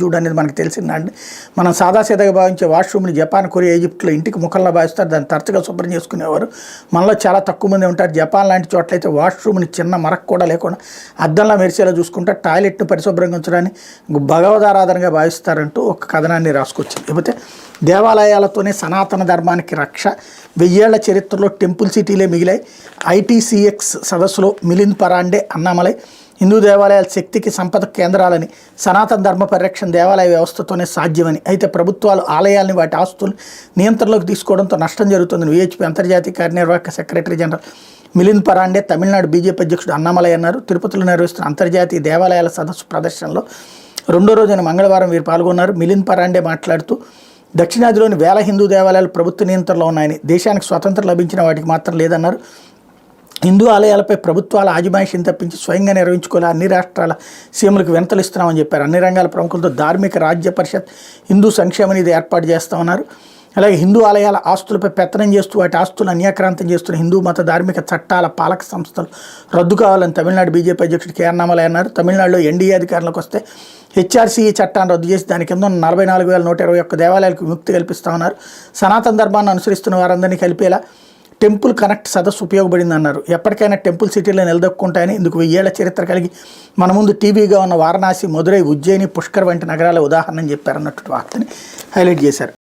చూడు అనేది మనకు తెలిసిందండి. మనం సాదాసీదాగా భావించే వాష్రూమ్ని జపాన్, కొరియా, ఈజిప్ట్లో ఇంటికి ముఖంలో భావిస్తారు. దాన్ని తరచుగా శుభ్రం చేసుకునేవారు. మనలో చాలా తక్కువ మంది ఉంటారు. జపాన్ లాంటి చోట్లయితే వాష్రూమ్ని చిన్న మరక కూడా లేకుండా అద్దంలా మెరిసేలా చూసుకుంటారు. టాయిలెట్ను పరిశుభ్రంగా ఉంచడాన్ని భగవదారాధనగా భావిస్తారంటూ ఒక కథనాన్ని రాసుకొచ్చింది. లేకపోతే దేవాలయాలతోనే సనాతన ధర్మానికి రక్ష, 1000 ఏళ్ల చరిత్రలో టెంపుల్ సిటీలే మిగిలాయి. ఐటీసీఎక్స్ సదస్సులో మిలింద్ పరాండే, అన్నామలై హిందూ దేవాలయాల శక్తికి సంపద కేంద్రాలని, సనాతన ధర్మ పరిరక్షణ దేవాలయ వ్యవస్థతోనే సాధ్యమని, అయితే ప్రభుత్వాలు ఆలయాల్ని వాటి ఆస్తులు నియంత్రణలోకి తీసుకోవడంతో నష్టం జరుగుతుందని విహెచ్పి అంతర్జాతీయ కార్యనిర్వాహక secretary general Milind Parande, Tamil Nadu BJP అధ్యక్షుడు అన్నామలై అన్నారు. తిరుపతిలో నిర్వహిస్తున్న అంతర్జాతీయ దేవాలయాల సదస్సు ప్రదర్శనలో 2వ రోజున మంగళవారం వీరు పాల్గొన్నారు. మిలింద్ పరాండే మాట్లాడుతూ, దక్షిణాదిలోని వేల హిందూ దేవాలయాలు ప్రభుత్వ నియంత్రణలో ఉన్నాయని, దేశానికి స్వతంత్రం లభించిన వాటికి మాత్రం లేదన్నారు. హిందూ ఆలయాలపై ప్రభుత్వాల ఆజమాయిషిని తప్పించి స్వయంగా నిర్వహించుకోవాలి అన్ని రాష్ట్రాల సీఎంలకు వినతులు ఇస్తున్నామని చెప్పారు. అన్ని రంగాల ప్రముఖులతో ధార్మిక రాజ్య పరిషత్, హిందూ సంక్షేమ నిధి ఏర్పాటు చేస్తామన్నారు. అలాగే హిందూ ఆలయాల ఆస్తులపై పెత్తనం చేస్తూ వాటి ఆస్తులను అన్యాక్రాంతం చేస్తున్న హిందూ మత ధార్మిక చట్టాల పాలక సంస్థలు రద్దు కావాలని తమిళనాడు బీజేపీ అధ్యక్షుడు కె అన్నామలై అన్నారు. తమిళనాడులో ఎన్డీఏ అధికారంలోకి వస్తే హెచ్ఆర్సీఈ చట్టాన్ని రద్దు చేసి దాని కింద 44,121 దేవాలయాలకు విముక్తి కల్పిస్తామన్నారు. సనాతన ధర్మాన్ని అనుసరిస్తున్న వారందరినీ కలిపేలా టెంపుల్ కనెక్ట్ సదస్సు ఉపయోగపడిందన్నారు. ఎప్పటికైనా టెంపుల్ సిటీలో నిలదొక్కుంటాయని, ఇందుకు 1000 ఏళ్ల చరిత్ర కలిగి మన ముందు టీవీగా ఉన్న వారణాసి, మదురై, ఉజ్జయిని, పుష్కర్ వంటి నగరాల ఉదాహరణ అని చెప్పారన్నట్టు వార్తని హైలైట్ చేశారు.